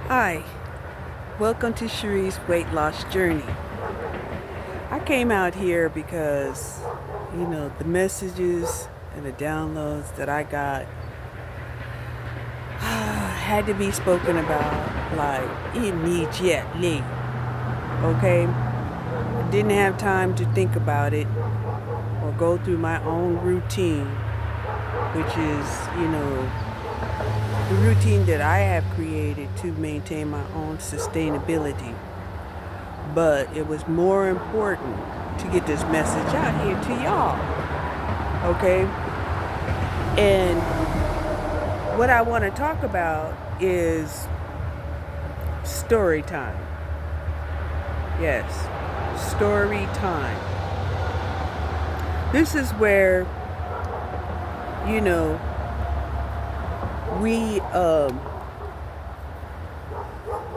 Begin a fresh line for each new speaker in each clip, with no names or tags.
Hi, welcome to Cherie's Weight Loss Journey. I came out here because, the messages and the downloads that I got had to be spoken about like immediately. Okay? I didn't have time to think about it or go through my own routine, which is, the routine that I have created to maintain my own sustainability. But it was more important to get this message out here to y'all. Okay? And what I want to talk about is story time. Yes, story time. This is where, you know, we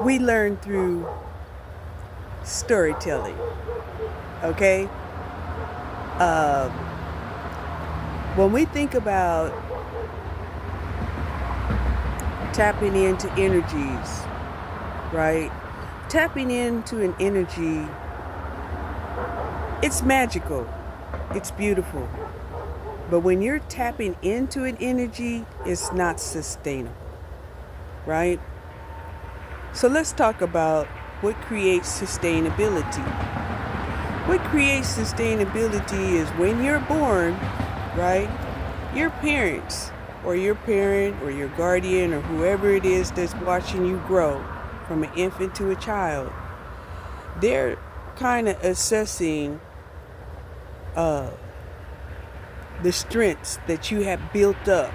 we learn through storytelling. Okay? Um, when we think about tapping into energies, right? Tapping into an energy, it's magical. It's beautiful. But when you're tapping into an energy, it's not sustainable, right? So let's talk about what creates sustainability. What creates sustainability is when you're born, right? Your parents or your parent or your guardian or whoever it is that's watching you grow from an infant to a child, they're kind of assessing the strengths that you have built up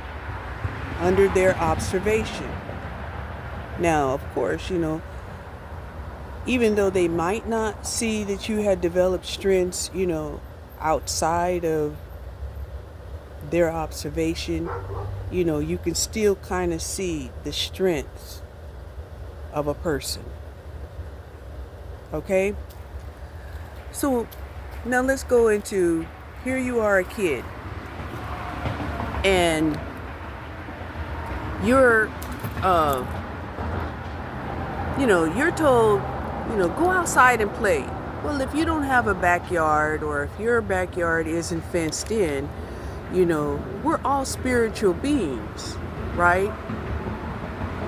under their observation. Now, of course, even though they might not see that you had developed strengths, outside of their observation, you can still kind of see the strengths of a person. Okay? So now let's go into, here you are a kid and you're you're told, go outside and play. Well, if you don't have a backyard or if your backyard isn't fenced in, we're all spiritual beings, right?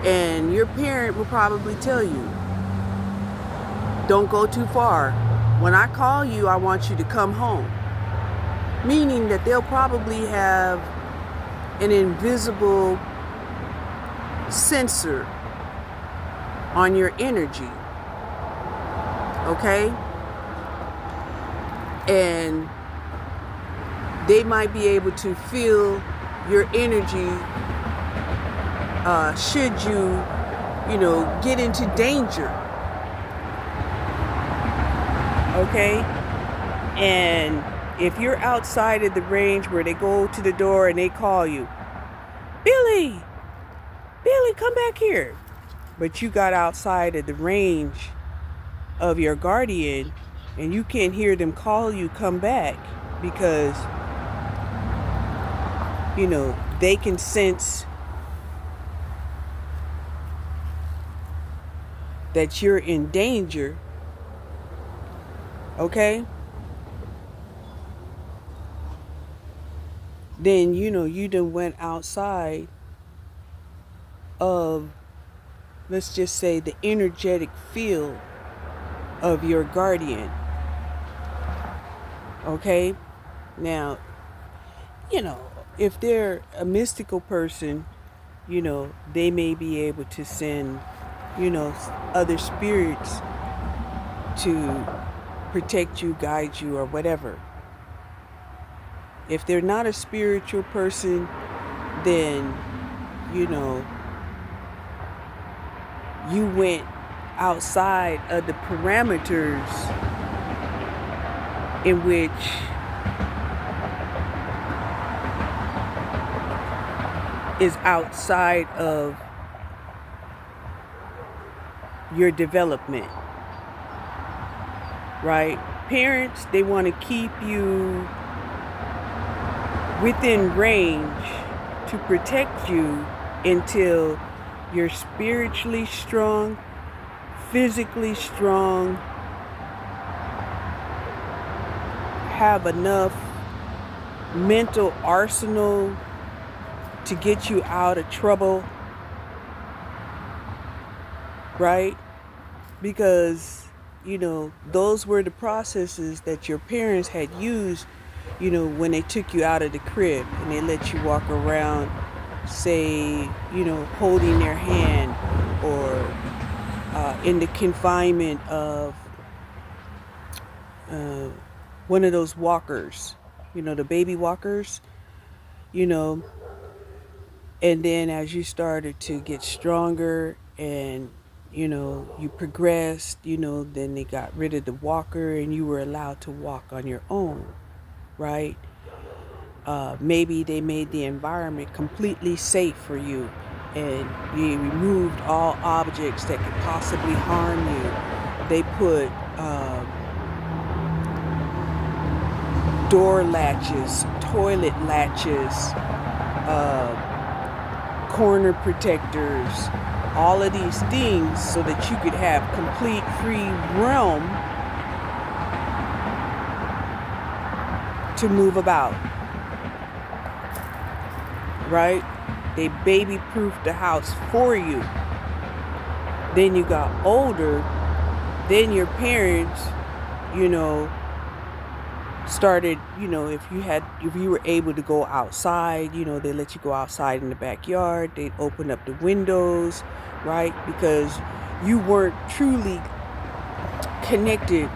And your parent will probably tell you, don't go too far. When I call you, I want you to come home. Meaning that they'll probably have an invisible sensor on your energy. Okay? And they might be able to feel your energy should you, get into danger. Okay? And if you're outside of the range where they go to the door and they call you, Billy, come back here. But you got outside of the range of your guardian and you can't hear them call you come back because, they can sense that you're in danger. Okay? Then, you done went outside of, let's just say, the energetic field of your guardian. Okay? Now, if they're a mystical person, they may be able to send, other spirits to protect you, guide you, or whatever. If they're not a spiritual person, then, you went outside of the parameters in which is outside of your development, right? Parents, they want to keep you within range to protect you until you're spiritually strong, physically strong, have enough mental arsenal to get you out of trouble, right? Because, those were the processes that your parents had used, when they took you out of the crib and they let you walk around, say, holding their hand, or in the confinement of one of those walkers, the baby walkers, you know. And then as you started to get stronger and, you progressed, then they got rid of the walker and you were allowed to walk on your own, right? Maybe they made the environment completely safe for you and they removed all objects that could possibly harm you. They put door latches, toilet latches, corner protectors, all of these things so that you could have complete free realm to move about, right? They baby-proofed the house for you. Then you got older, then your parents, started, if you were able to go outside, they let you go outside in the backyard. They'd open up the windows, right? Because you weren't truly connected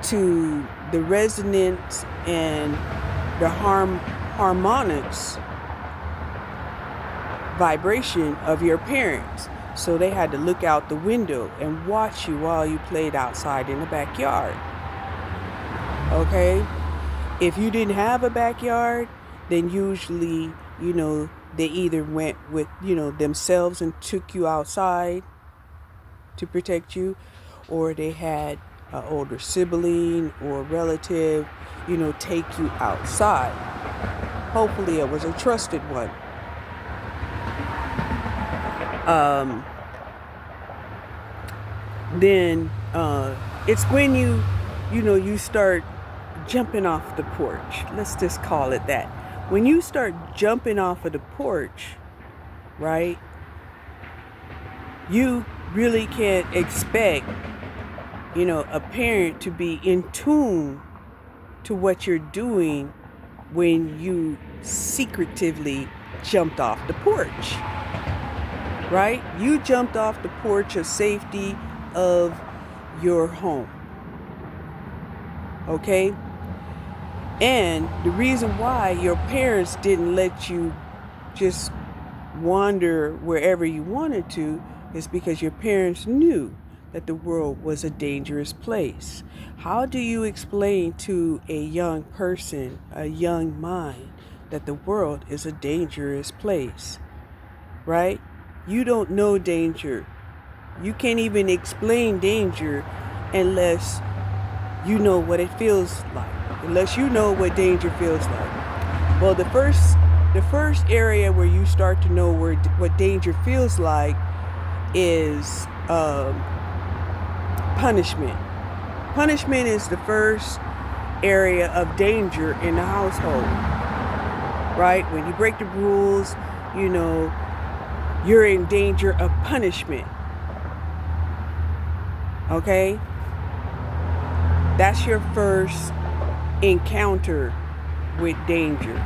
to the resonance and the harmonics vibration of your parents. So they had to look out the window and watch you while you played outside in the backyard. Okay? If you didn't have a backyard, then usually, they either went with, themselves and took you outside to protect you, or they had an older sibling or relative, take you outside. Hopefully it was a trusted one. Then it's when you start jumping off the porch. Let's just call it that. When you start jumping off of the porch, right, you really can't expect, a parent to be in tune to what you're doing when you secretively jumped off the porch, right? You jumped off the porch of safety of your home. Okay? And the reason why your parents didn't let you just wander wherever you wanted to is because your parents knew that the world was a dangerous place. How do you explain to a young person, a young mind, that the world is a dangerous place? Right? You don't know danger. You can't even explain danger unless you know what it feels like. Unless you know what danger feels like. Well, the first area where you start to know what danger feels like is punishment. Punishment is the first area of danger in the household, right? When you break the rules, you're in danger of punishment. Okay? That's your first encounter with danger.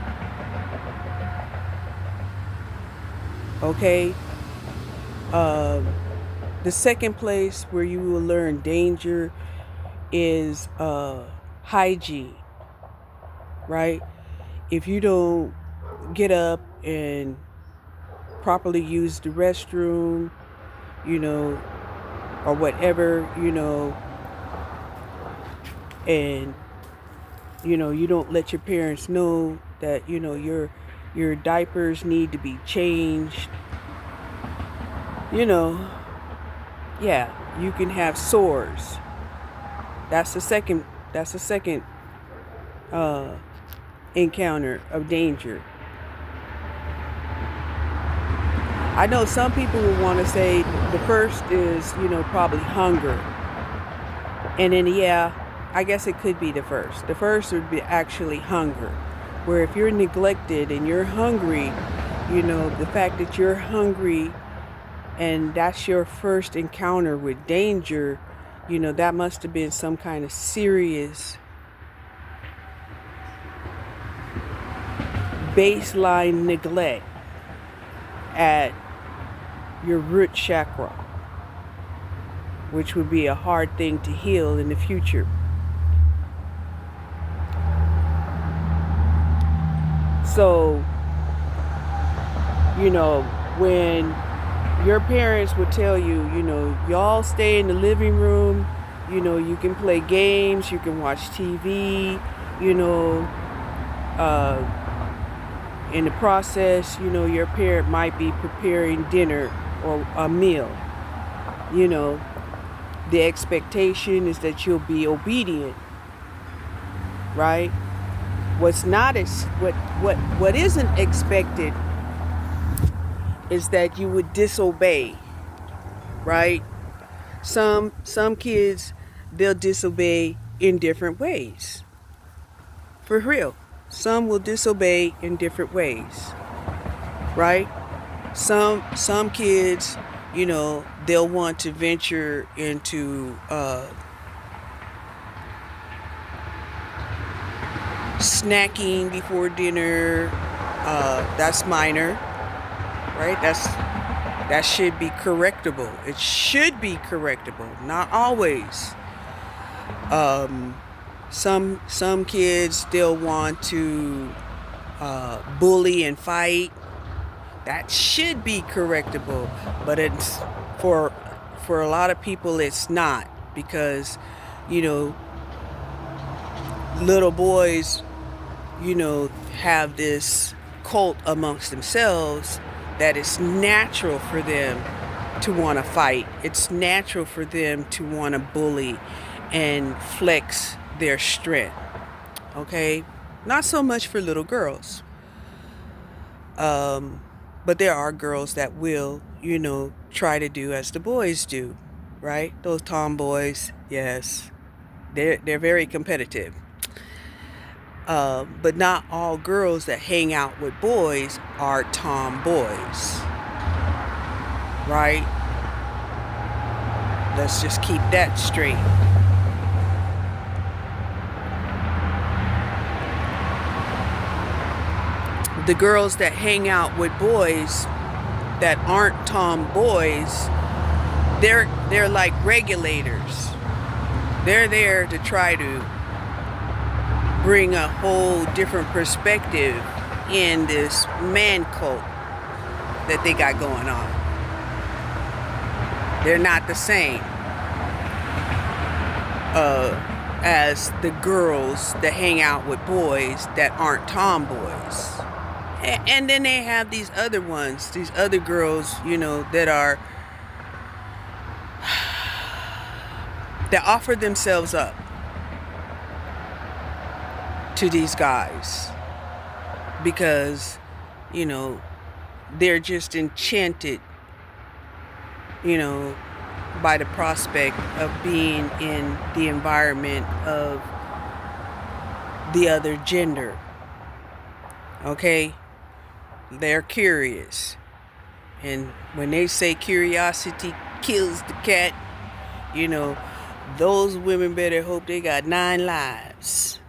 Okay? The second place where you will learn danger is hygiene, right? If you don't get up and properly use the restroom, or whatever, and you don't let your parents know that your diapers need to be changed, yeah, you can have sores. That's the second encounter of danger. I know some people will want to say the first is, probably hunger. And then, yeah, I guess it could be the first. The first would be actually hunger. Where if you're neglected and you're hungry, the fact that you're hungry and that's your first encounter with danger, that must have been some kind of serious baseline neglect at your root chakra, which would be a hard thing to heal in the future. So, when your parents would tell you, y'all stay in the living room, you can play games, you can watch TV, in the process, your parent might be preparing dinner or a meal. The expectation is that you'll be obedient, right? What isn't expected is that you would disobey, right? Some kids, they'll disobey in different ways. For real. Some will disobey in different ways, right? Some kids, they'll want to venture into snacking before dinner. That's minor, right? That should be correctable. It should be correctable, not always. Some kids still want to bully and fight. That should be correctable, but it's for a lot of people it's not, because little boys have this cult amongst themselves that it's natural for them to want to fight. It's natural for them to want to bully and flex their strength. Okay? Not so much for little girls. But there are girls that will, try to do as the boys do, right? Those tomboys, yes. They're very competitive. But not all girls that hang out with boys are tomboys, right? Let's just keep that straight. The girls that hang out with boys that aren't tomboys, they're like regulators. They're there to try to bring a whole different perspective in this man cult that they got going on. They're not the same as the girls that hang out with boys that aren't tomboys. And then they have these other ones, these other girls, that offer themselves up to these guys because, they're just enchanted, by the prospect of being in the environment of the other gender. Okay? They're curious. And when they say curiosity kills the cat, those women better hope they got 9 lives.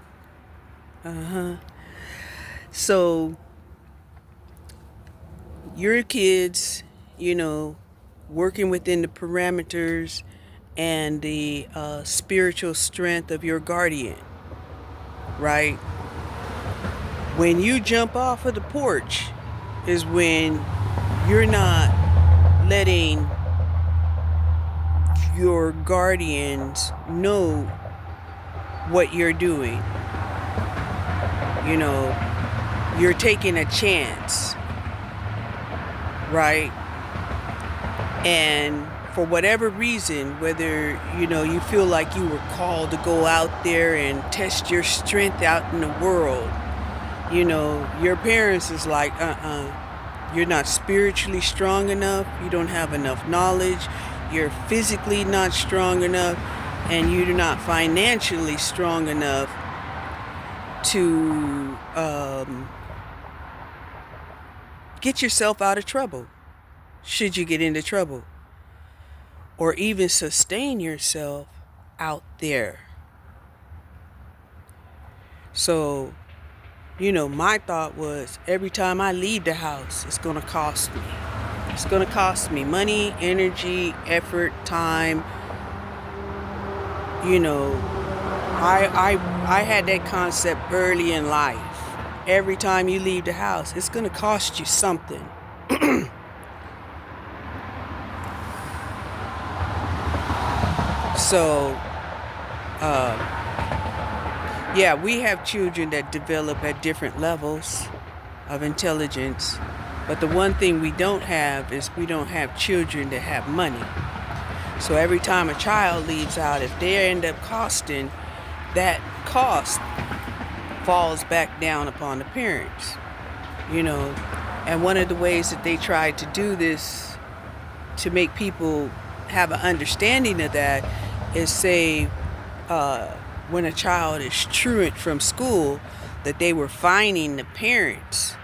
So, your kids, working within the parameters and the spiritual strength of your guardian, right? When you jump off of the porch is when you're not letting your guardians know what you're doing. You're taking a chance, right? And for whatever reason, whether, you feel like you were called to go out there and test your strength out in the world, your parents is like, You're not spiritually strong enough. You don't have enough knowledge. You're physically not strong enough. And you're not financially strong enough to get yourself out of trouble, should you get into trouble, or even sustain yourself out there. So, my thought was, every time I leave the house, it's going to cost me. It's going to cost me money, energy, effort, time. I had that concept early in life. Every time you leave the house, it's going to cost you something. So, we have children that develop at different levels of intelligence. But the one thing we don't have is we don't have children that have money. So every time a child leaves out, if they end up costing, that cost falls back down upon the parents. And one of the ways that they try to do this to make people have an understanding of that is say, when a child is truant from school, that they were fining the parents.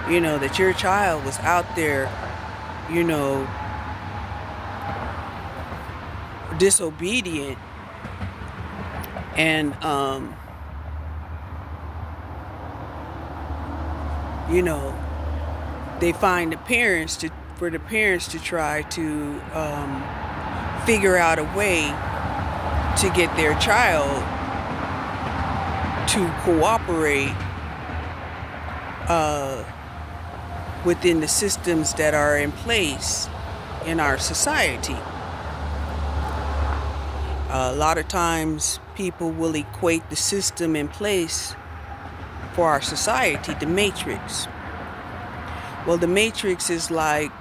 That your child was out there, disobedient, and they find for the parents to try to figure out a way to get their child to cooperate within the systems that are in place in our society. A lot of times people will equate the system in place for our society, the matrix. Well, the matrix is like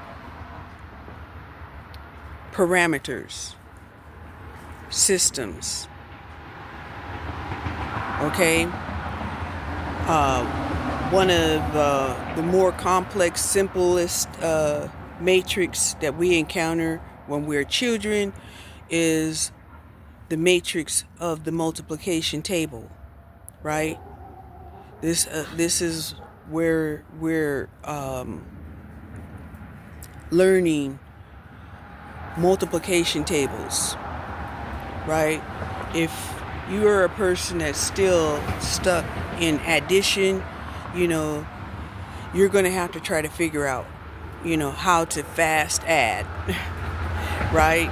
parameters, systems. Okay? One of the more complex, simplest matrix that we encounter when we're children is the matrix of the multiplication table, right? This is where we're learning multiplication tables, right? If you are a person that's still stuck in addition, you're going to have to try to figure out, how to fast add, right?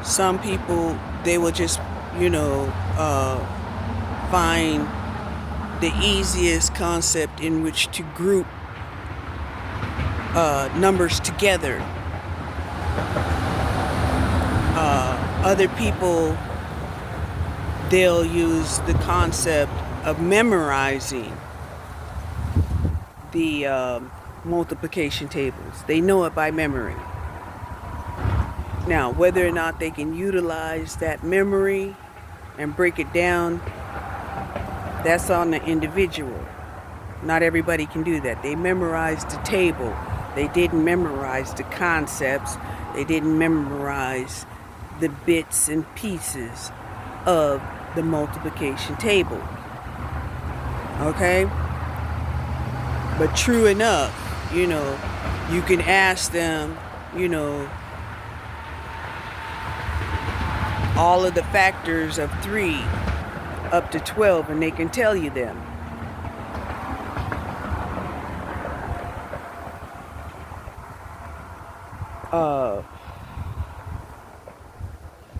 Some people, they will just, find the easiest concept in which to group numbers together. Other people, they'll use the concept of memorizing the multiplication tables. They know it by memory. Now, whether or not they can utilize that memory and break it down, that's on the individual. Not everybody can do that. They memorized the table. They didn't memorize the concepts. They didn't memorize the bits and pieces of the multiplication table. Okay? But true enough, you can ask them, all of the factors of 3 up to 12, and they can tell you them.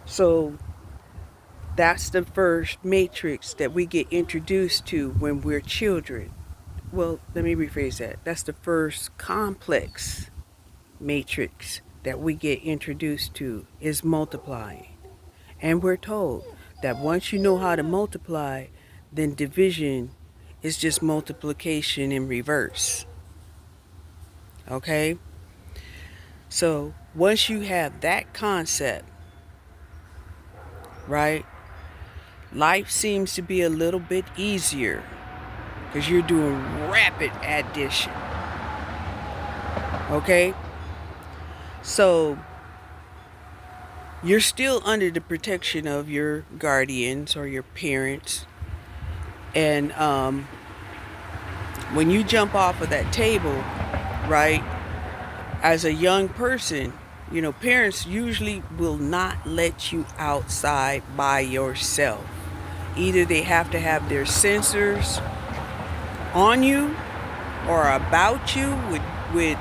So that's the first matrix that we get introduced to when we're children. Well, let me rephrase that. That's the first complex matrix that we get introduced to, is multiplying. And we're told that once you know how to multiply, then division is just multiplication in reverse. Okay? So once you have that concept, right, life seems to be a little bit easier. because you're doing rapid addition. Okay? So you're still under the protection of your guardians or your parents. And when you jump off of that table, right, as a young person, parents usually will not let you outside by yourself. Either they have to have their sensors on you or about you with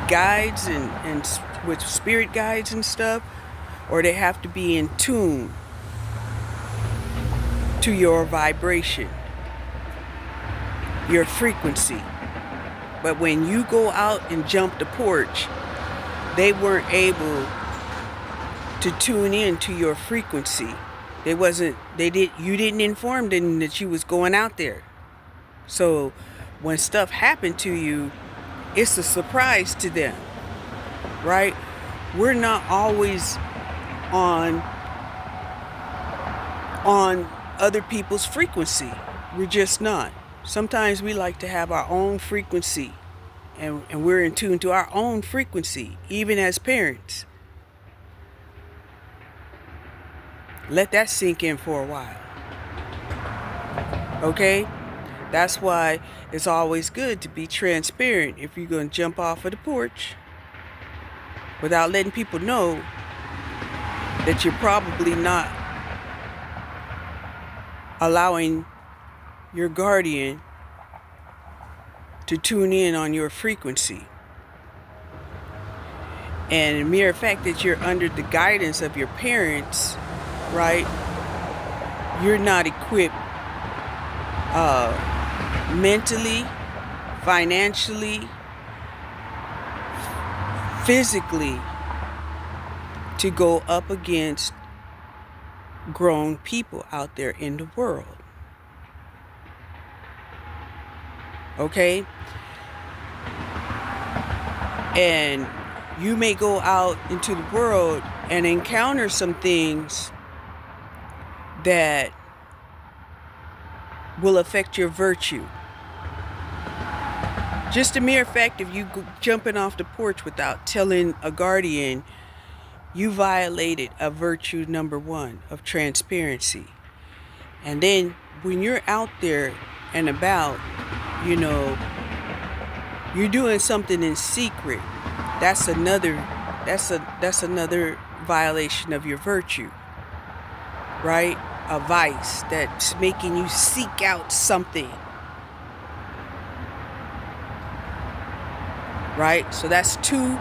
guides and with spirit guides and stuff, or they have to be in tune to your vibration, your frequency. But when you go out and jump the porch, they weren't able to tune in to your frequency. You didn't inform them that you was going out there. So when stuff happened to you, it's a surprise to them, right? We're not always on other people's frequency. We're just not. Sometimes we like to have our own frequency, and we're in tune to our own frequency, even as parents. Let that sink in for a while. Okay? That's why it's always good to be transparent if you're going to jump off of the porch without letting people know that you're probably not allowing your guardian to tune in on your frequency. And the mere fact that you're under the guidance of your parents, right, you're not equipped mentally, financially, physically to go up against grown people out there in the world. Okay? And you may go out into the world and encounter some things that will affect your virtue. Just the mere fact of you jumping off the porch without telling a guardian, you violated a virtue number 1 of transparency. And then when you're out there and about, you're doing something in secret. That's another violation of your virtue, right? A vice that's making you seek out something, right? So that's two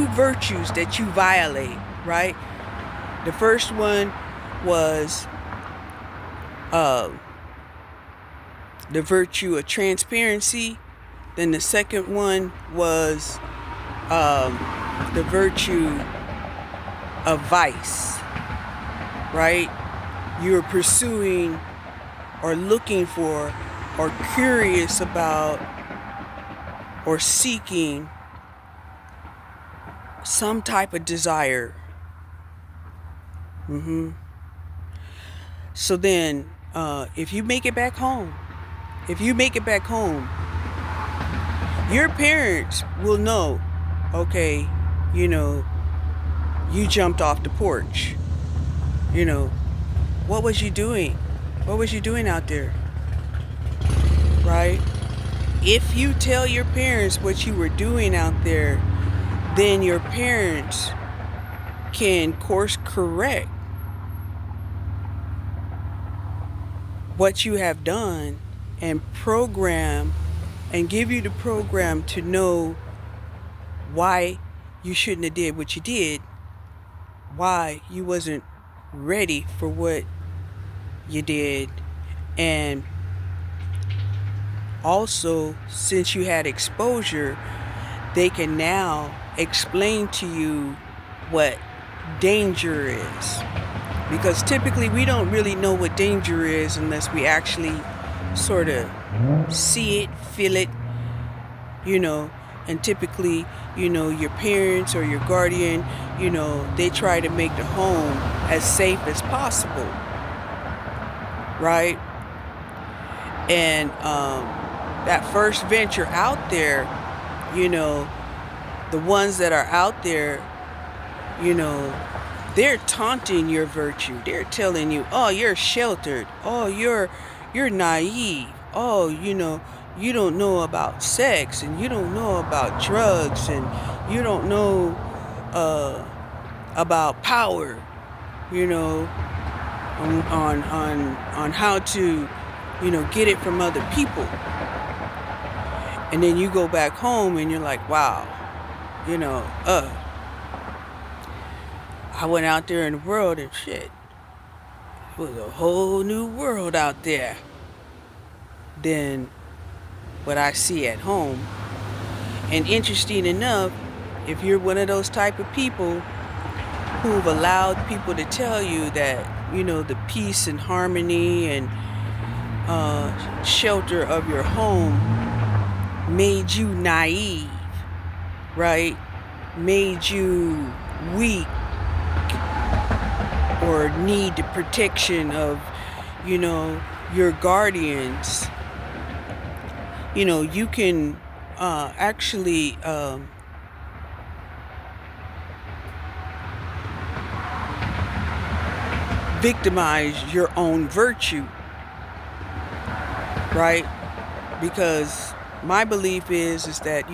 virtues that you violate, right? The first one was the virtue of transparency. Then the second one was the virtue of vice, right? You're pursuing or looking for or curious about or seeking some type of desire. So then, if you make it back home, your parents will know, okay, you jumped off the porch. What was you doing? What was you doing out there? Right? If you tell your parents what you were doing out there, then your parents can course correct what you have done and program and give you the program to know why you shouldn't have did what you did, why you wasn't ready for what you did. And also, since you had exposure, they can now explain to you what danger is. Because typically we don't really know what danger is unless we actually sort of see it, feel it, and typically, your parents or your guardian, they try to make the home as safe as possible, right? And that first venture out there, you know, the ones that are out there, you know, they're taunting your virtue. They're telling you, oh, you're sheltered. Oh, you're naive. Oh, you don't know about sex, and you don't know about drugs, and you don't know about power, you know, on how to, get it from other people. And then you go back home and you're like, wow, I went out there in the world and shit. It was a whole new world out there than what I see at home. And interesting enough, if you're one of those type of people who've allowed people to tell you that, the peace and harmony and shelter of your home made you naive, right? Made you weak or need the protection of, your guardians. You can actually victimize your own virtue, right? Because my belief is that,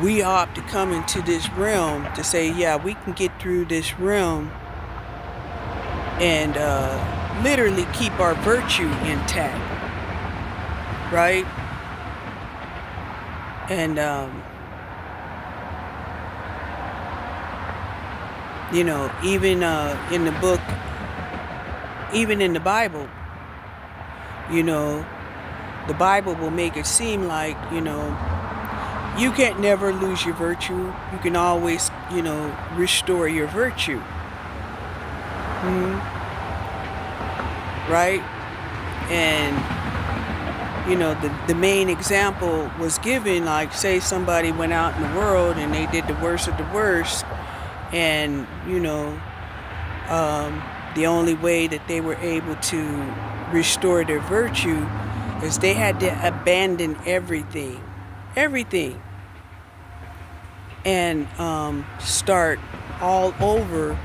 we ought to come into this realm to say, yeah, we can get through this realm and literally keep our virtue intact, right? And even in the book, even in the Bible, the Bible will make it seem like, you can't never lose your virtue. You can always, restore your virtue. Right? And, the main example was given, like, say somebody went out in the world and they did the worst of the worst. And, the only way that they were able to restore their virtue is they had to abandon everything. And start all over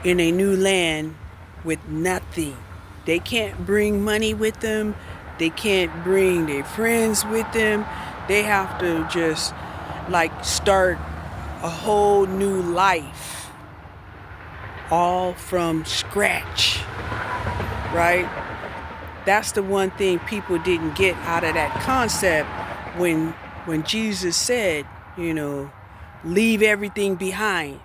in a new land with nothing. They can't bring money with them. They can't bring their friends with them. They have to just start a whole new life, all from scratch, right? That's the one thing people didn't get out of that concept when Jesus said, leave everything behind.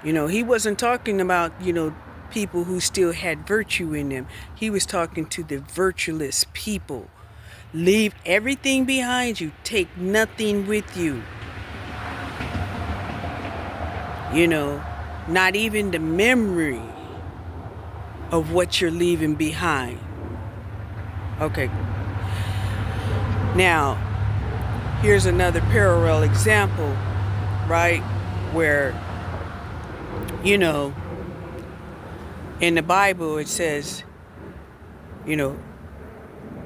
He wasn't talking about, people who still had virtue in them. He was talking to the virtueless people. Leave everything behind you. Take nothing with you. Not even the memory of what you're leaving behind. Okay. Now, here's another parallel example, right? Where, in the Bible it says,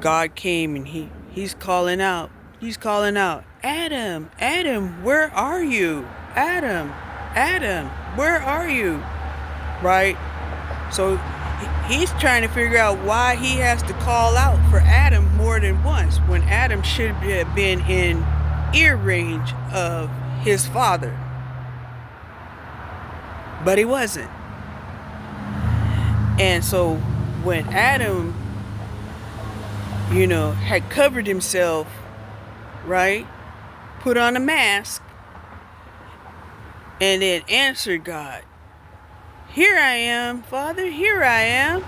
God came and he's calling out, Adam, where are you? Adam, where are you? Right? So he's trying to figure out why he has to call out for Adam more than once when Adam should have been in ear range of his father. But he wasn't. And so when Adam, had covered himself, right, put on a mask, and then answered God, here I am, Father, here I am.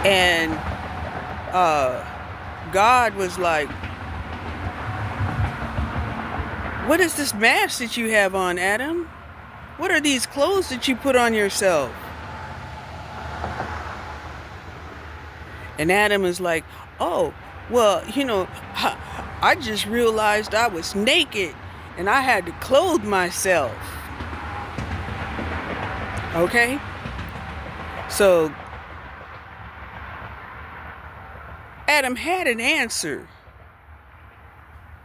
And God was like, what is this mask that you have on, Adam? What are these clothes that you put on yourself? And Adam is like, oh, well, I just realized I was naked and I had to clothe myself. Okay? So Adam had an answer,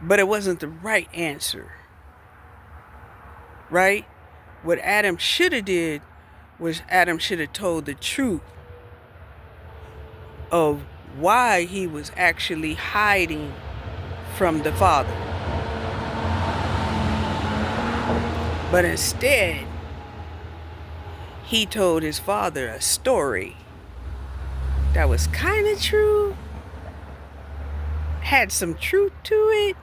but it wasn't the right answer. Right? What Adam should have did was Adam should have told the truth of why he was actually hiding from the Father. But instead, he told his father a story that was kind of true, had some truth to it.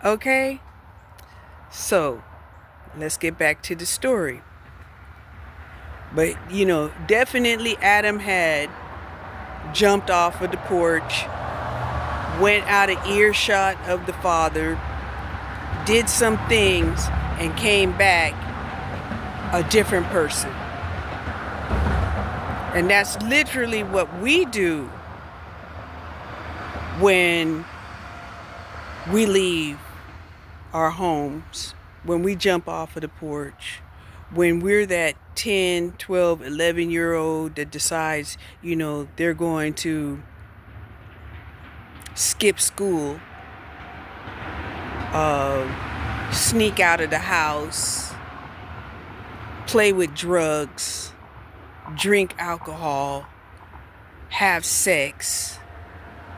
Okay? So, let's get back to the story. But, definitely Adam had jumped off of the porch, went out of earshot of the Father, did some things, and came back a different person. And that's literally what we do when we leave our homes, when we jump off of the porch, when we're that 10, 12, 11-year-old that decides, they're going to skip school, sneak out of the house, play with drugs, drink alcohol, have sex,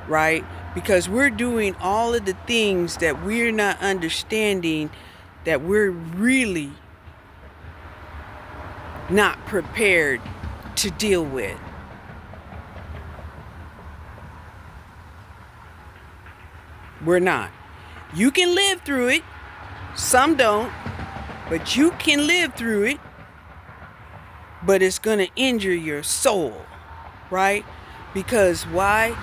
right? Because we're doing all of the things that we're not understanding, that we're really not prepared to deal with. We're not. You can live through it. Some don't. But you can live through it. But it's going to injure your soul. Right? Because why?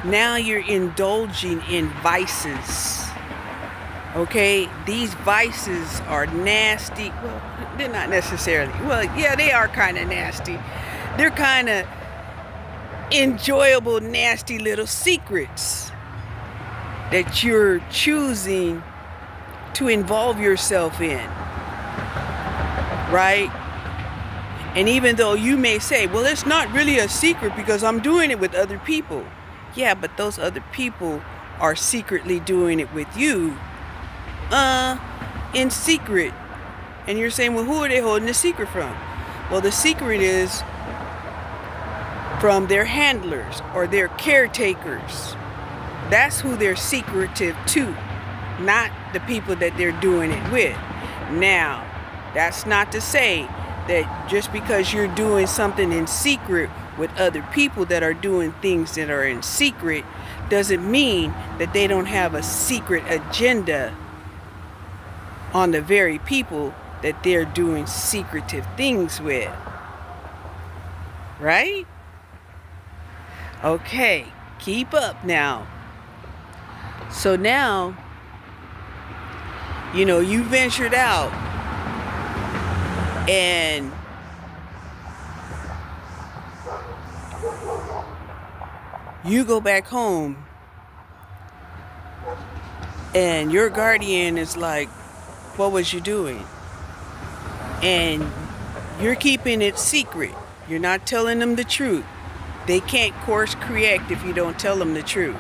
Now you're indulging in vices. Okay? These vices are nasty. Well, they're not necessarily. Well, yeah, they are kind of nasty. They're kind of enjoyable, nasty little secrets that you're choosing to involve yourself in. Right? And even though you may say, well, it's not really a secret because I'm doing it with other people. Yeah, but those other people are secretly doing it with you in secret. And you're saying, well, who are they holding the secret from? Well, the secret is from their handlers or their caretakers. That's who they're secretive to, not the people that they're doing it with. Now, that's not to say that just because you're doing something in secret with other people that are doing things that are in secret doesn't mean that they don't have a secret agenda on the very people that they're doing secretive things with. Right? Okay, keep up now. So now, you ventured out and you go back home and your guardian is like, what was you doing? And you're keeping it secret. You're not telling them the truth. They can't course correct if you don't tell them the truth.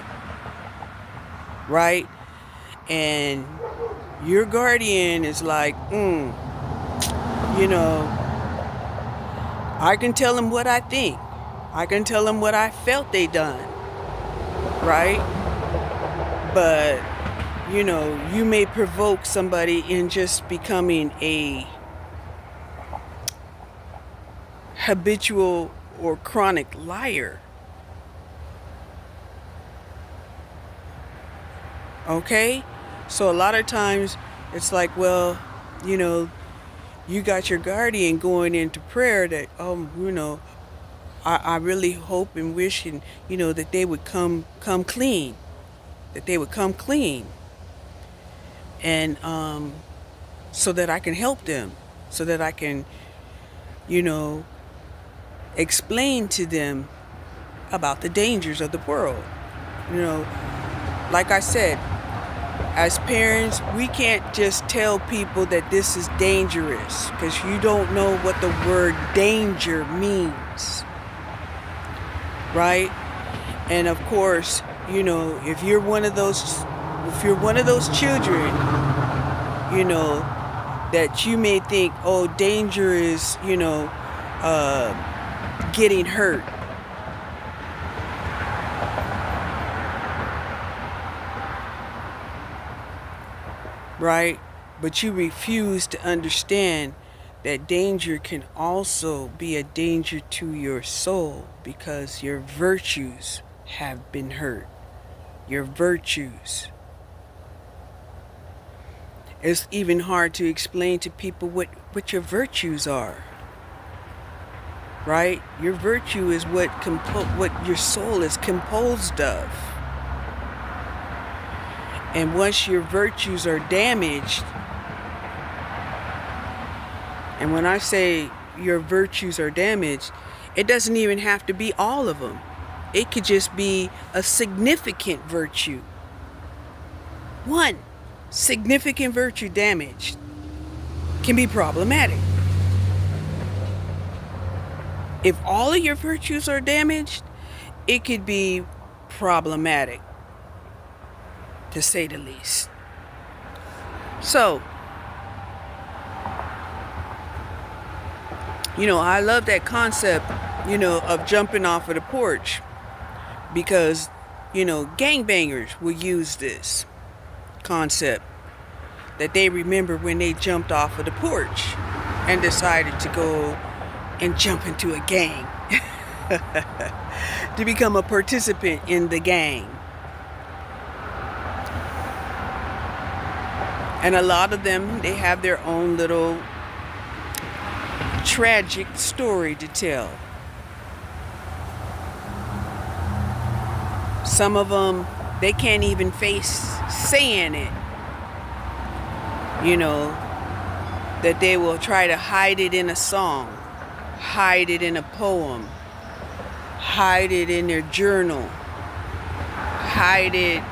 Right? And your guardian is like, I can tell them what I think. I can tell them what I felt they done. Right? But, you may provoke somebody in just becoming a habitual or chronic liar. Okay? So a lot of times it's like, well, you got your guardian going into prayer that, I really hope and wish and, that they would come clean. That they would come clean. And so that I can help them. So that I can, explain to them about the dangers of the world. Like I said, as parents, we can't just tell people that this is dangerous because you don't know what the word danger means, right? And of course, if you're one of those children, that you may think, oh, danger is, getting hurt. Right? But you refuse to understand that danger can also be a danger to your soul because your virtues have been hurt. Your virtues. It's even hard to explain to people what your virtues are. Right? Your virtue is what your soul is composed of. And once your virtues are damaged, and when I say your virtues are damaged, it doesn't even have to be all of them. It could just be a significant virtue. One significant virtue damaged can be problematic. If all of your virtues are damaged, it could be problematic, to say the least. So, I love that concept, of jumping off of the porch because, gangbangers will use this concept that they remember when they jumped off of the porch and decided to go and jump into a gang to become a participant in the gang. And a lot of them, they have their own little tragic story to tell. Some of them, they can't even face saying it. That they will try to hide it in a song, hide it in a poem, hide it in their journal, hide it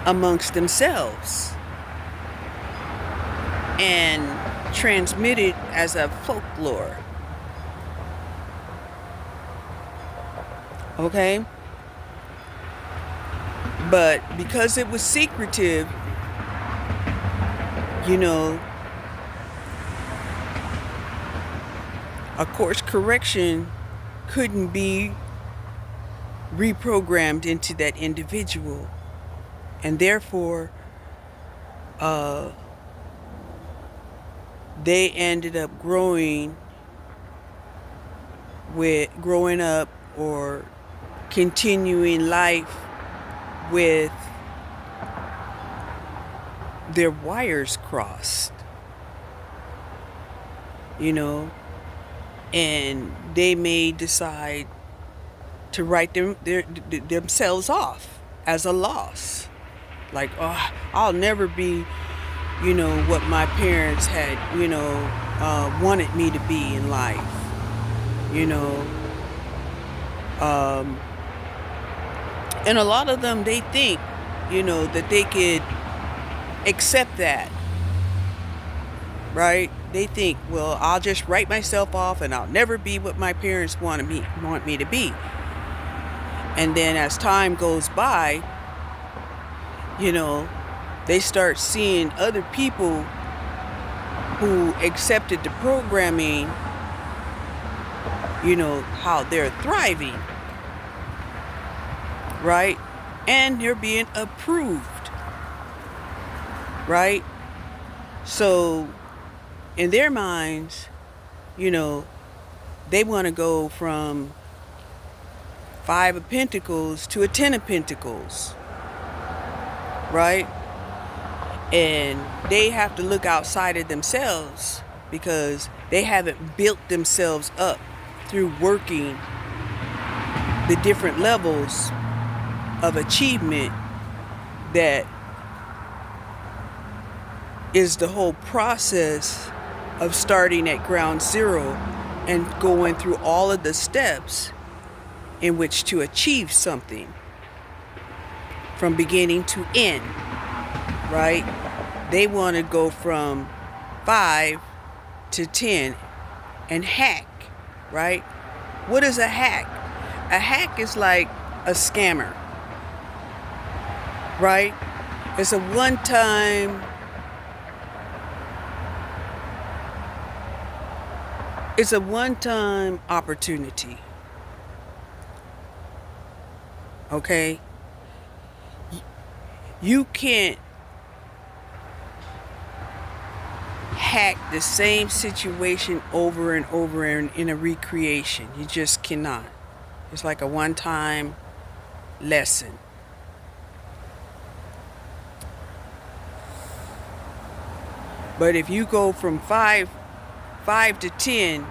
amongst themselves, and transmit it as a folklore. Okay? But because it was secretive, a course correction couldn't be reprogrammed into that individual. And therefore, they ended up growing up or continuing life with their wires crossed, and they may decide to write themselves off as a loss. Like, oh, I'll never be, what my parents had, wanted me to be in life, and a lot of them, they think, that they could accept that, right? They think, well, I'll just write myself off and I'll never be what my parents want me to be. And then as time goes by, they start seeing other people who accepted the programming, how they're thriving, right? And they're being approved, right? So in their minds, they want to go from 5 of Pentacles to a 10 of Pentacles, right? And they have to look outside of themselves because they haven't built themselves up through working the different levels of achievement that is the whole process of starting at ground zero and going through all of the steps in which to achieve something. from beginning to end, right? They want to go from 5 to 10 and hack, right? What is a hack? A hack is like a scammer, right? It's a one-time opportunity. Okay? You can't hack the same situation over and over in a recreation. You just cannot. It's like a one-time lesson. But if you go from 5 to 10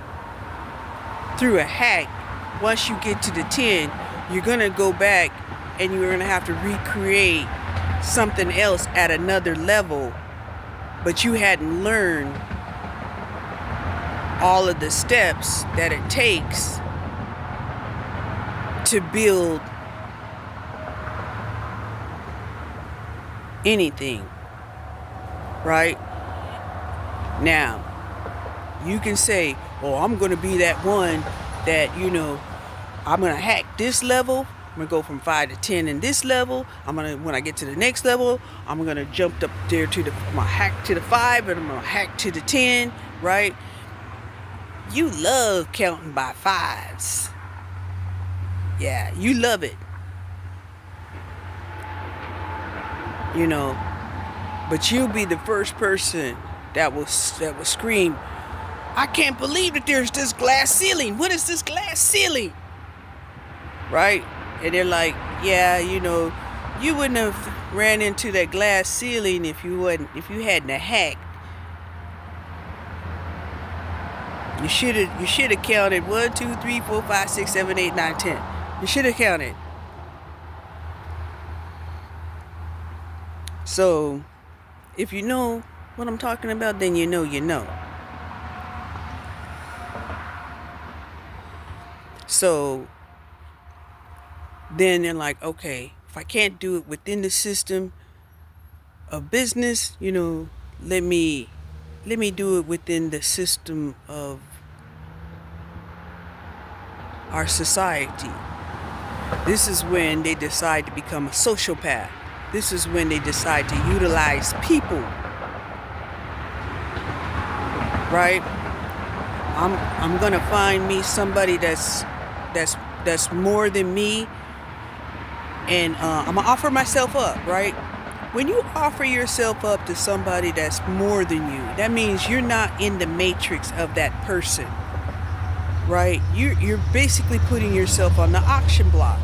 through a hack, once you get to the 10, you're going to go back and you're going to have to recreate something else at another level, but you hadn't learned all of the steps that it takes to build anything, right? Now, you can say, oh, I'm going to be that one that, I'm going to hack this level. I'm going to go from 5 to 10 in this level. When I get to the next level, I'm going to jump up there I'm going to hack to the 5 and I'm going to hack to the 10, right? You love counting by 5s. Yeah, you love it. But you'll be the first person that will scream, I can't believe that there's this glass ceiling. What is this glass ceiling? Right? And they're like, yeah, you wouldn't have ran into that glass ceiling if you hadn't hacked. You should have counted 1, 2, 3, 4, 5, 6, 7, 8, 9, 10. You should have counted. So, if you know what I'm talking about, then you know. So, then they're like, okay, if I can't do it within the system of business, let me do it within the system of our society. This is when they decide to become a sociopath. This is when they decide to utilize people. Right? I'm gonna find me somebody that's more than me, and I'm gonna offer myself up, right? When you offer yourself up to somebody that's more than you, that means you're not in the matrix of that person, right? You're basically putting yourself on the auction block.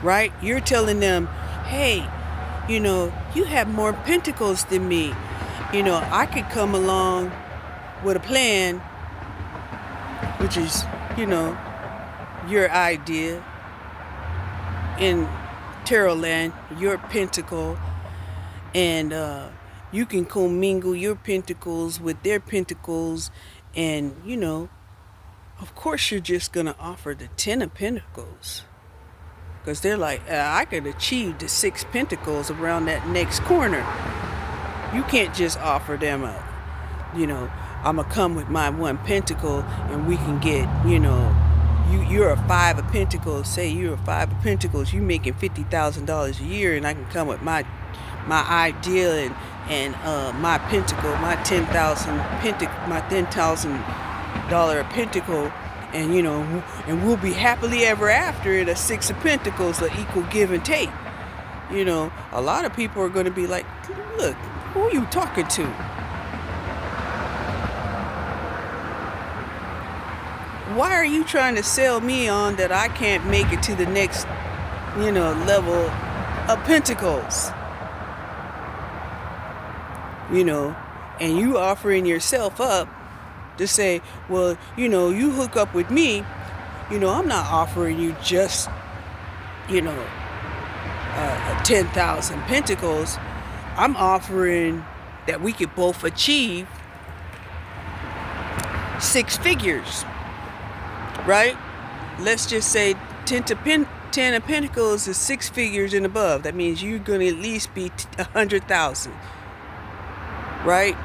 Right? You're telling them, hey, you have more pentacles than me. I could come along with a plan, which is, your idea in tarot land, your pentacle, and you can commingle your pentacles with their pentacles, and, of course you're just going to offer the 10 of pentacles. Because they're like, I could achieve the 6 pentacles around that next corner. You can't just offer them I'm going to come with my 1 pentacle and we can get, you're a 5 of pentacles. Say you're a 5 of pentacles. You're making $50,000 a year, and I can come with my idea and my pentacle, my $10,000 pentacle. And and we'll be happily ever after in a 6 of pentacles, an equal give and take. A lot of people are going to be like, look, who are you talking to? Why are you trying to sell me on that I can't make it to the next, level of pentacles? And you offering yourself up to say, well, you hook up with me, I'm not offering you just, 10,000 pentacles. I'm offering that we could both achieve 6 figures, right? let's just say 10 of Pentacles is 6 figures and above. That means you're going to at least be 100,000, right?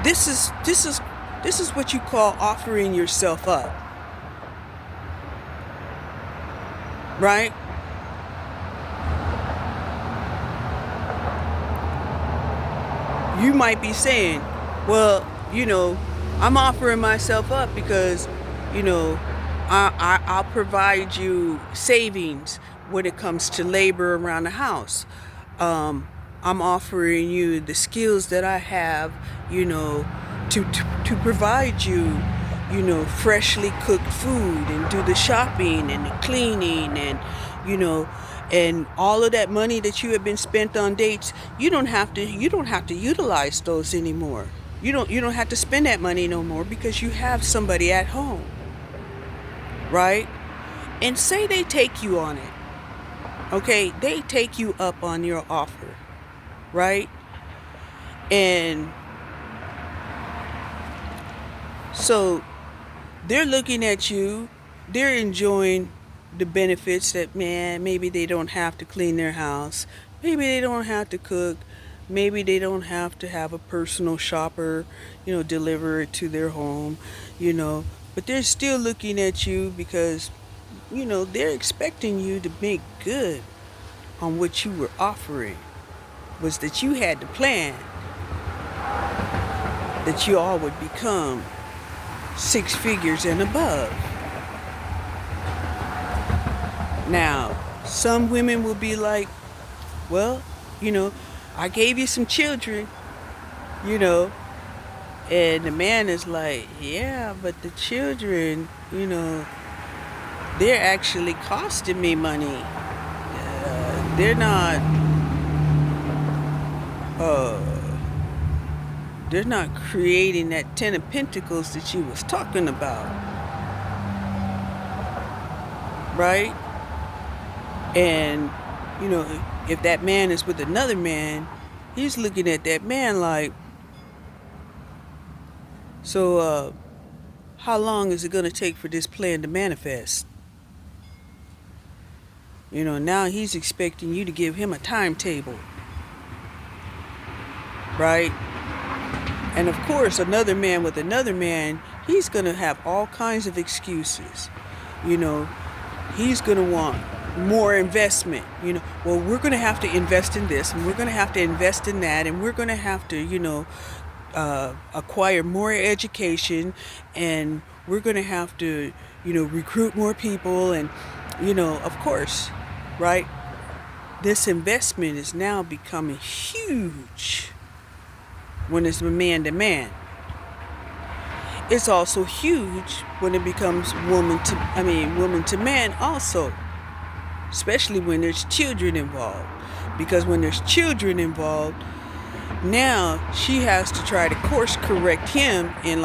This is what you call offering yourself up, right? You might be saying, well, I'm offering myself up because, I'll provide you savings when it comes to labor around the house. I'm offering you the skills that I have, to provide you, freshly cooked food and do the shopping and the cleaning and, and all of that money that you have been spent on dates. You don't have to utilize those anymore. You don't have to spend that money no more because you have somebody at home, right? And say they take you on it. Okay, they take you up on your offer, right? And so they're looking at you, they're enjoying the benefits that, man, maybe they don't have to clean their house, maybe they don't have to cook, maybe they don't have to have a personal shopper, deliver it to their home, but they're still looking at you because, they're expecting you to make good on what you were offering. Was that you had the plan that you all would become 6 figures and above. Now, some women will be like, well, I gave you some children, and the man is like, yeah, but the children, they're actually costing me money. They're not creating that 10 of Pentacles that you was talking about, right? And, if that man is with another man, he's looking at that man like, so, how long is it going to take for this plan to manifest? Now he's expecting you to give him a timetable, right? And of course, another man with another man, he's going to have all kinds of excuses. He's going to want more investment. Well, we're going to have to invest in this, and we're going to have to invest in that, and we're going to have to, acquire more education, and we're going to have to, recruit more people, and, of course, right? This investment is now becoming huge when it's man to man. It's also huge when it becomes woman to man also, especially when there's children involved. Because when there's children involved, now she has to try to course correct him in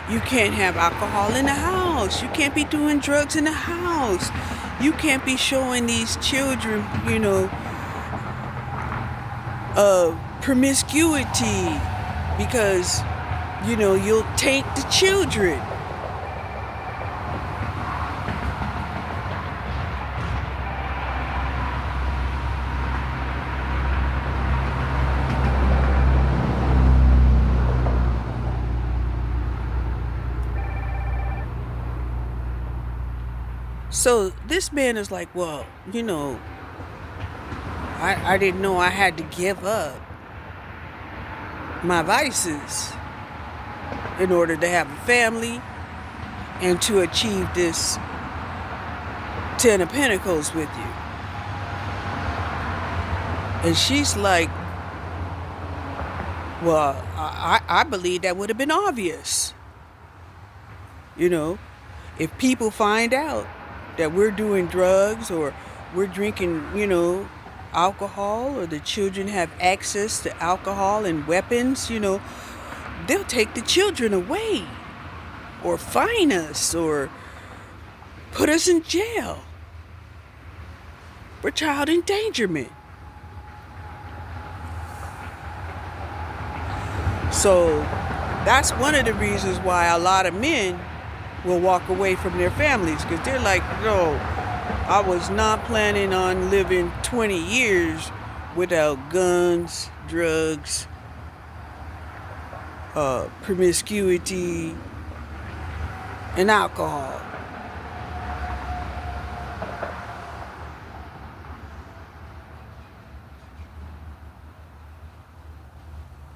you can't have alcohol in the house. You can't be doing drugs in the house. You can't be showing these children, promiscuity because, you'll taint the children. So this man is like, well, I didn't know I had to give up my vices in order to have a family and to achieve this 10 of Pentacles with you. And she's like, well, I believe that would have been obvious. If people find out that we're doing drugs or we're drinking, alcohol, or the children have access to alcohol and weapons, they'll take the children away or fine us or put us in jail for child endangerment. So that's one of the reasons why a lot of men will walk away from their families because they're like, no, I was not planning on living 20 years without guns, drugs, promiscuity, and alcohol.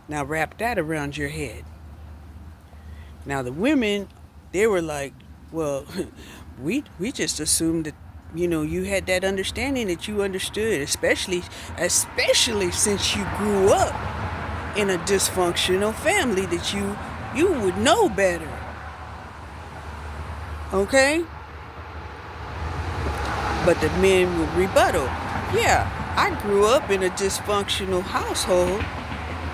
Now wrap that around your head. Now the women, they were like, well, we just assumed that, you had that understanding, that you understood, especially since you grew up in a dysfunctional family, that you would know better. Okay? But the men would rebuttal. Yeah, I grew up in a dysfunctional household.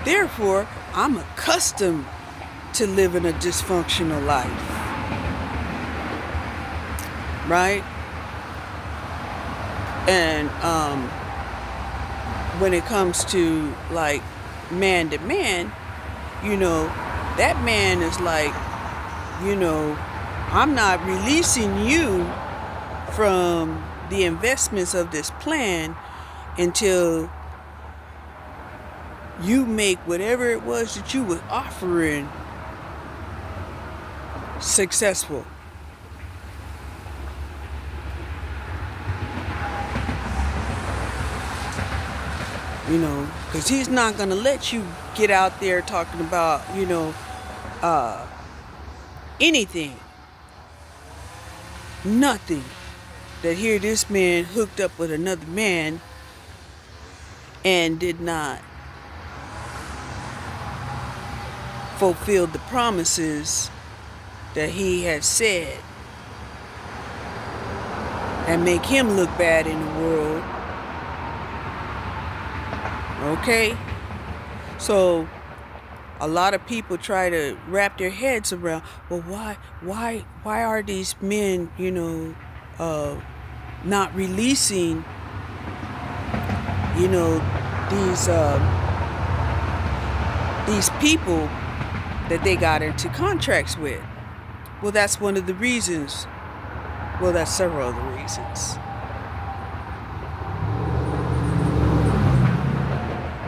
Therefore, I'm accustomed to living a dysfunctional life. Right? And when it comes to like man to man, that man is like, I'm not releasing you from the investments of this plan until you make whatever it was that you were offering successful. Because he's not going to let you get out there talking about, anything. Nothing. That here this man hooked up with another man and did not fulfill the promises that he had said and make him look bad in the world. Okay? So a lot of people try to wrap their heads around, well, why are these men, not releasing, these people that they got into contracts with? Well, that's one of the reasons. Well, that's several of the reasons.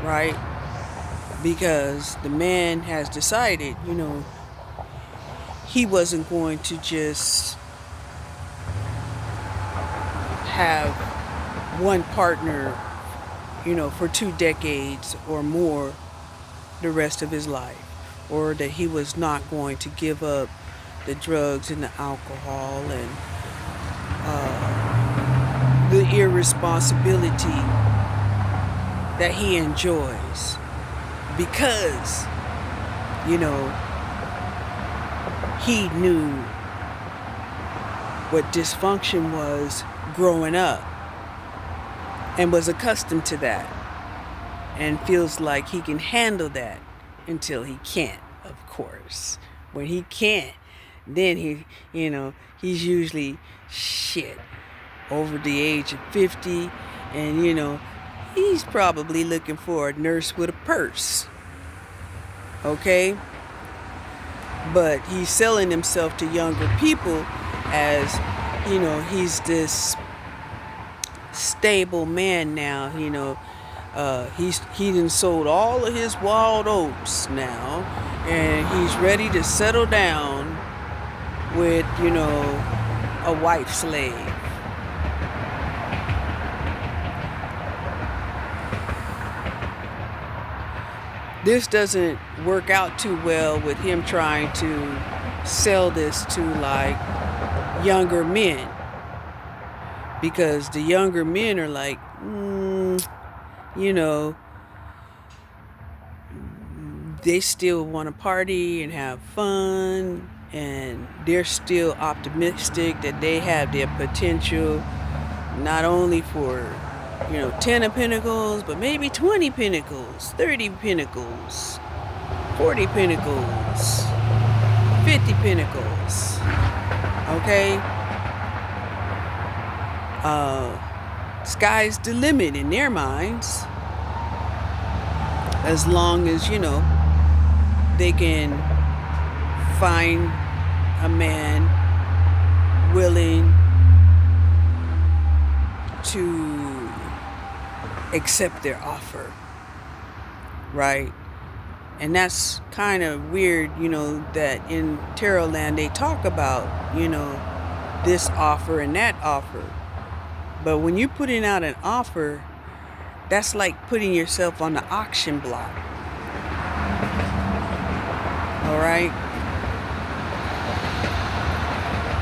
Right? Because the man has decided, he wasn't going to just have one partner, for 2 decades or more the rest of his life, or that he was not going to give up the drugs and the alcohol and the irresponsibility that he enjoys, because he knew what dysfunction was growing up and was accustomed to that and feels like he can handle that until he can't, of course. When he can't, then he's usually over the age of 50, and he's probably looking for a nurse with a purse. Okay? But he's selling himself to younger people as, he's this stable man now. He done sold all of his wild oats now, and he's ready to settle down with, a wife slave. This doesn't work out too well with him trying to sell this to like younger men, because the younger men are like, they still want to party and have fun, and they're still optimistic that they have their potential, not only for 10 of pentacles, but maybe 20 pentacles, 30 pentacles, 40 pentacles, 50 pentacles. Okay? Sky's the limit in their minds, as long as they can find a man willing to accept their offer, right? And that's kind of weird, that in Tarot land they talk about, this offer and that offer. But when you're putting out an offer, that's like putting yourself on the auction block. All right?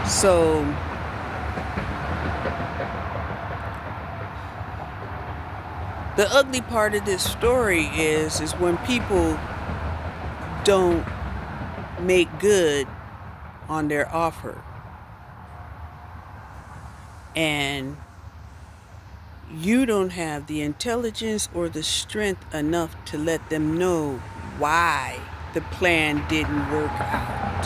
So the ugly part of this story is when people don't make good on their offer. And you don't have the intelligence or the strength enough to let them know why the plan didn't work out.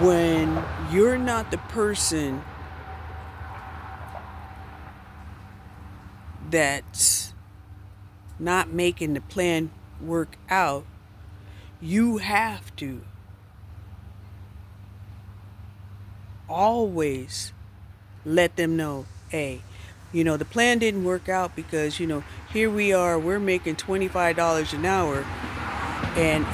When you're not the person that's not making the plan work out, you have to always let them know, hey, the plan didn't work out because, here we are, we're making $25 an hour, and,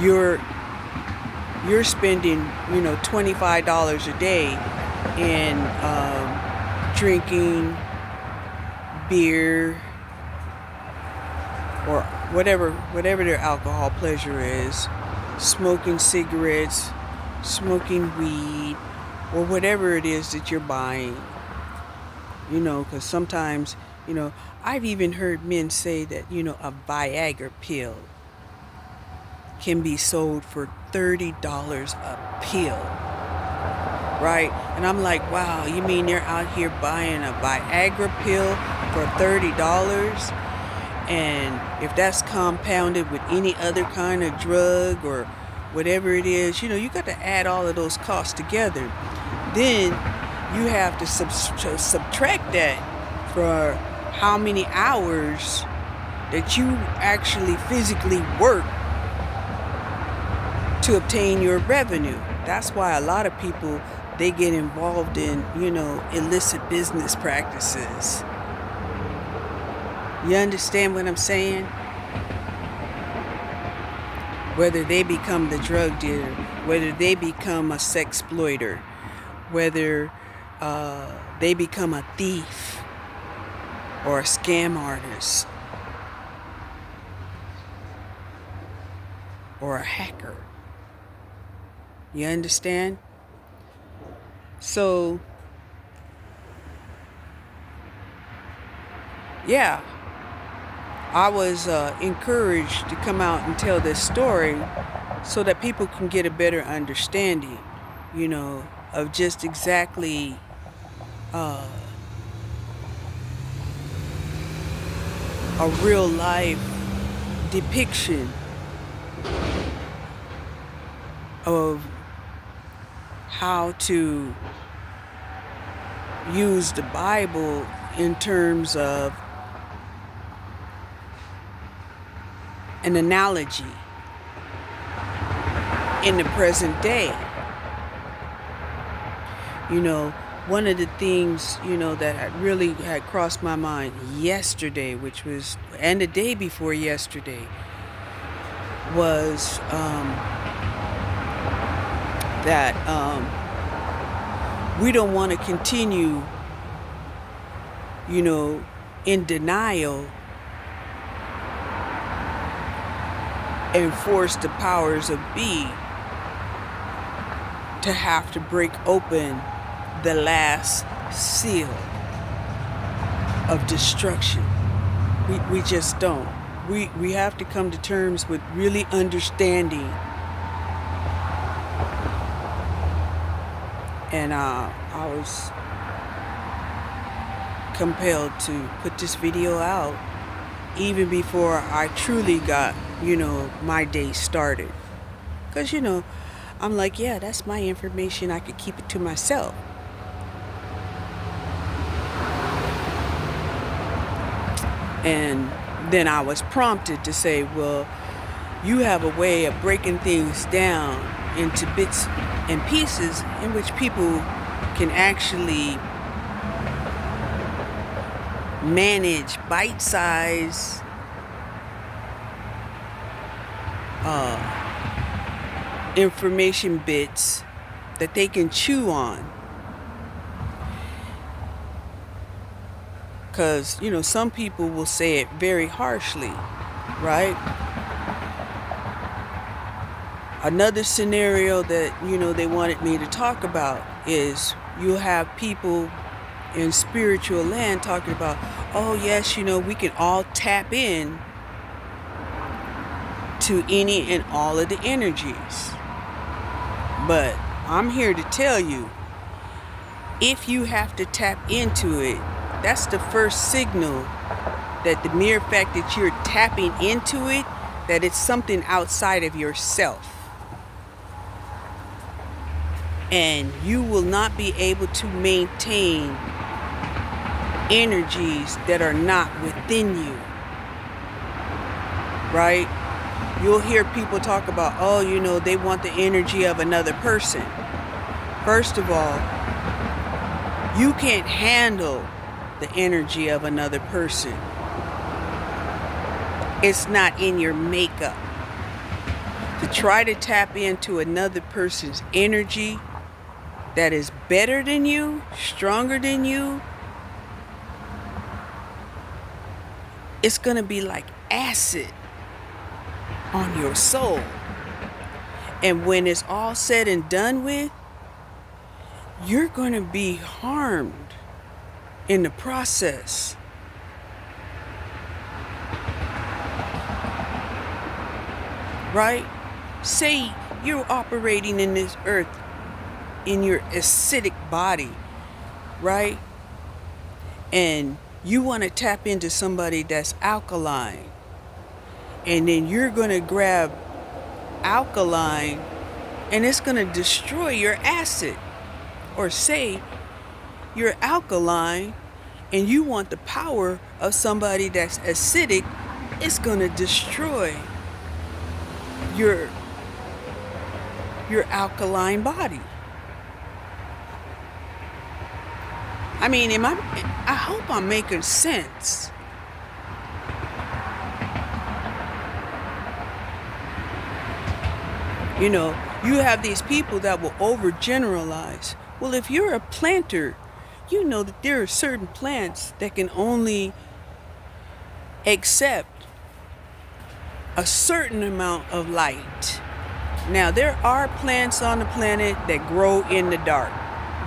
you're spending, $25 a day in drinking beer or whatever their alcohol pleasure is, smoking cigarettes, smoking weed, or whatever it is that you're buying. Because sometimes, I've even heard men say that, a Viagra pill can be sold for $30 a pill, right? And I'm like, wow, you mean they're out here buying a Viagra pill for $30? And if that's compounded with any other kind of drug or whatever it is, you got to add all of those costs together. Then you have to subtract that for how many hours that you actually physically work to obtain your revenue. That's why a lot of people, they get involved in, illicit business practices. You understand what I'm saying? Whether they become the drug dealer, whether they become a sex exploiter, whether they become a thief or a scam artist or a hacker. You understand? So, yeah, I was encouraged to come out and tell this story so that people can get a better understanding, of just exactly a real life depiction of how to use the Bible in terms of an analogy in the present day. One of the things, that really had crossed my mind yesterday, and the day before yesterday, was that we don't want to continue, in denial and force the powers of be to have to break open the last seal of destruction. We just don't. We have to come to terms with really understanding. And I was compelled to put this video out even before I truly got, my day started. Because, I'm like, yeah, that's my information. I could keep it to myself. And then I was prompted to say, well, you have a way of breaking things down into bits and pieces in which people can actually manage bite-sized information bits that they can chew on. Because, some people will say it very harshly, right? Another scenario that, they wanted me to talk about is you'll have people in spiritual land talking about, oh yes, we can all tap in to any and all of the energies. But I'm here to tell you, if you have to tap into it, that's the first signal that the mere fact that you're tapping into it, that it's something outside of yourself. And you will not be able to maintain energies that are not within you. Right? You'll hear people talk about, oh, they want the energy of another person. First of all, you can't handle the energy of another person. It's not in your makeup. To try to tap into another person's energy that is better than you, stronger than you, it's going to be like acid on your soul. And when it's all said and done with, you're going to be harmed in the process. Right? Say you're operating in this earth in your acidic body, right? And you want to tap into somebody that's alkaline. And then you're going to grab alkaline and it's going to destroy your acid. Or say you're alkaline and you want the power of somebody that's acidic, it's going to destroy your alkaline body. I mean, I hope I'm making sense. You have these people that will overgeneralize. Well, if you're a planter, you know that there are certain plants that can only accept a certain amount of light. Now, there are plants on the planet that grow in the dark.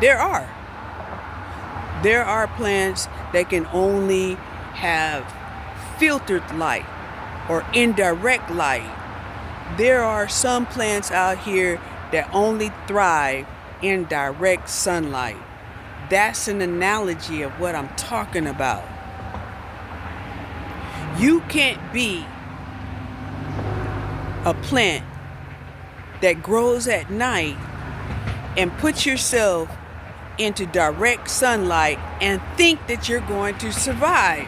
There are plants that can only have filtered light or indirect light. There are some plants out here that only thrive in direct sunlight. That's an analogy of what I'm talking about. You can't be a plant that grows at night and put yourself into direct sunlight and think that you're going to survive.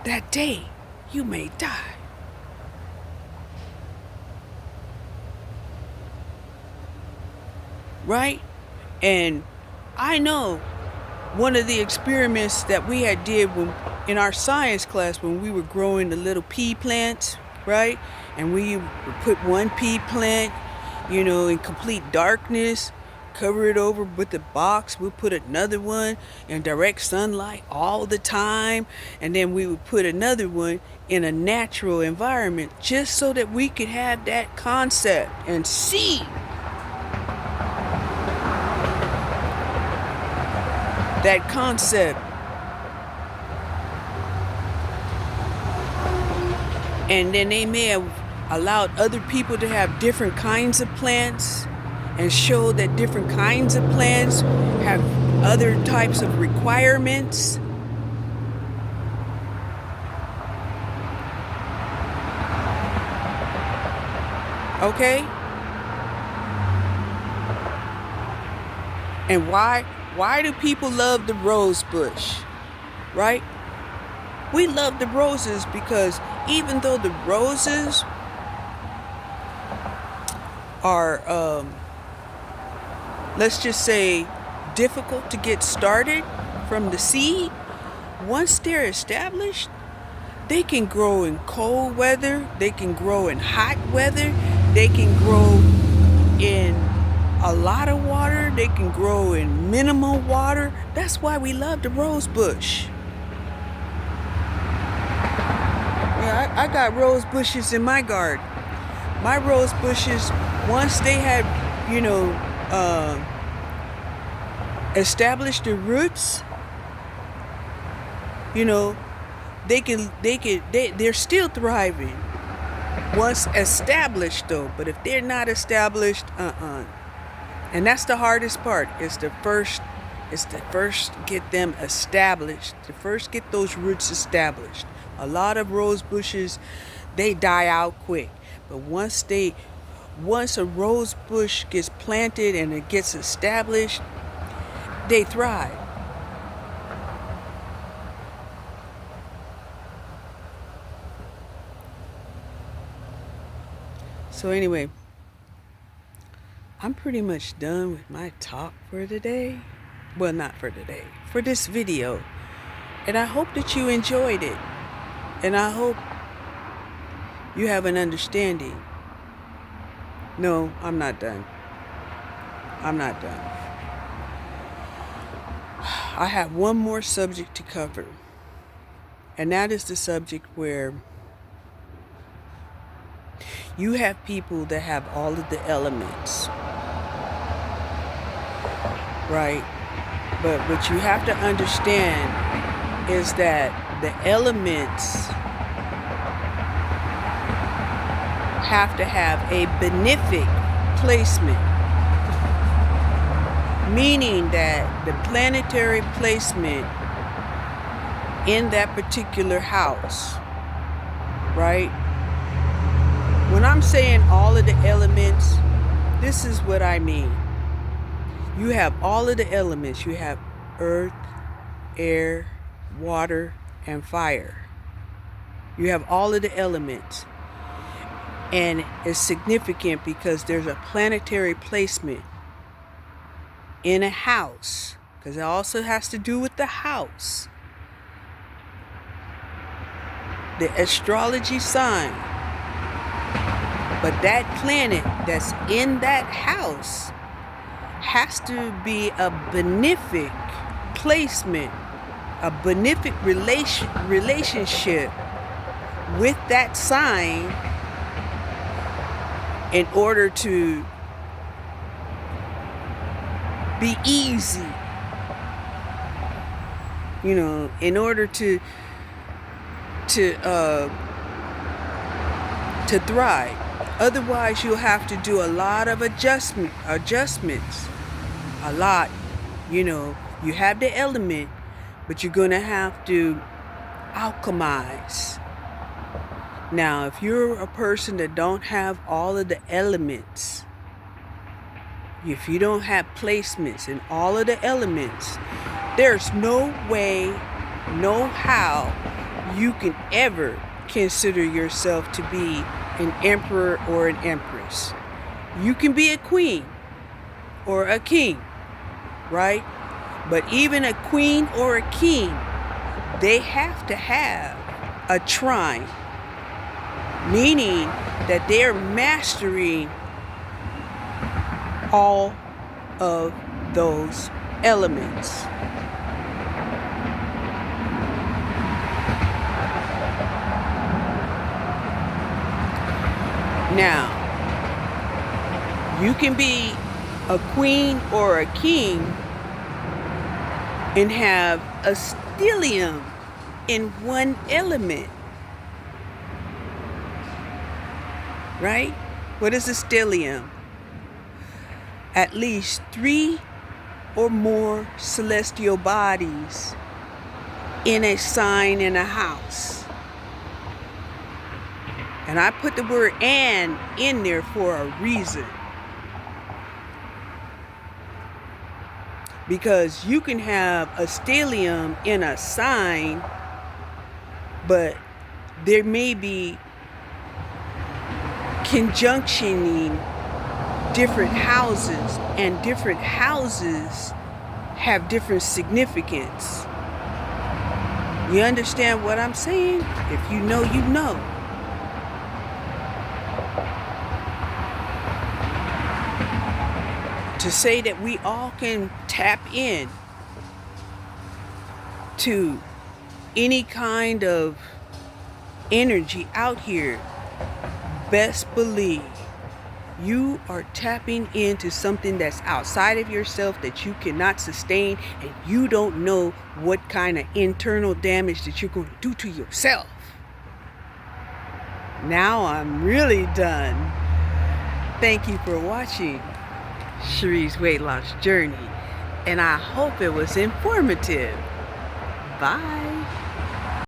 That day, you may die. Right? And I know one of the experiments that we had did in our science class when we were growing the little pea plants, right? And we would put one pea plant, in complete darkness, cover it over with a box. We'll put another one in direct sunlight all the time. And then we would put another one in a natural environment just so that we could have that concept and see that concept. And then they may have allowed other people to have different kinds of plants and show that different kinds of plants have other types of requirements. Okay? And why do people love the rose bush? Right? We love the roses because even though the roses are, let's just say, difficult to get started from the seed, once they're established, they can grow in cold weather, they can grow in hot weather, they can grow in a lot of water, they can grow in minimal water. That's why we love the rose bush. Yeah, I got rose bushes in my garden. My rose bushes, once they had, established the roots, they're still thriving once established though. But if they're not established, and that's the hardest part, is to first get them established, to first get those roots established. A lot of rose bushes, they die out quick, but once a rose bush gets planted and it gets established, they thrive. So anyway, I'm pretty much done with my talk for today. Well, not for today, for this video. And I hope that you enjoyed it. And I hope you have an understanding. No, I'm not done. I'm not done. I have one more subject to cover. And that is the subject where you have people that have all of the elements, right? But what you have to understand is that the elements have to have a benefic placement, meaning that the planetary placement in that particular house, right? When I'm saying all of the elements, this is what I mean. You have all of the elements. You have earth, air, water, and fire. You have all of the elements. And it's significant because there's a planetary placement in a house, because it also has to do with the house. The astrology sign. But that planet that's in that house has to be a benefic placement, a benefic relationship with that sign in order to be easy, in order to thrive. Otherwise, you'll have to do a lot of adjustments. A lot. You have the element, but you're going to have to alchemize. Now, if you're a person that don't have all of the elements, if you don't have placements in all of the elements, there's no way, no how you can ever consider yourself to be an emperor or an empress. You can be a queen or a king, right? But even a queen or a king, they have to have a trine, meaning that they're mastering all of those elements. Now, you can be a queen or a king and have a stellium in one element. Right? What is a stellium? At least 3 or more celestial bodies in a sign in a house. And I put the word "and" in there for a reason. Because you can have a stellium in a sign but there may be conjunctioning different houses, and different houses have different significance. You understand what I'm saying? If you know, you know. To say that we all can tap in to any kind of energy out here, best believe you are tapping into something that's outside of yourself that you cannot sustain, and you don't know what kind of internal damage that you're going to do to yourself. Now I'm really done. Thank you for watching Cherie's Weight Loss Journey, and I hope it was informative. Bye.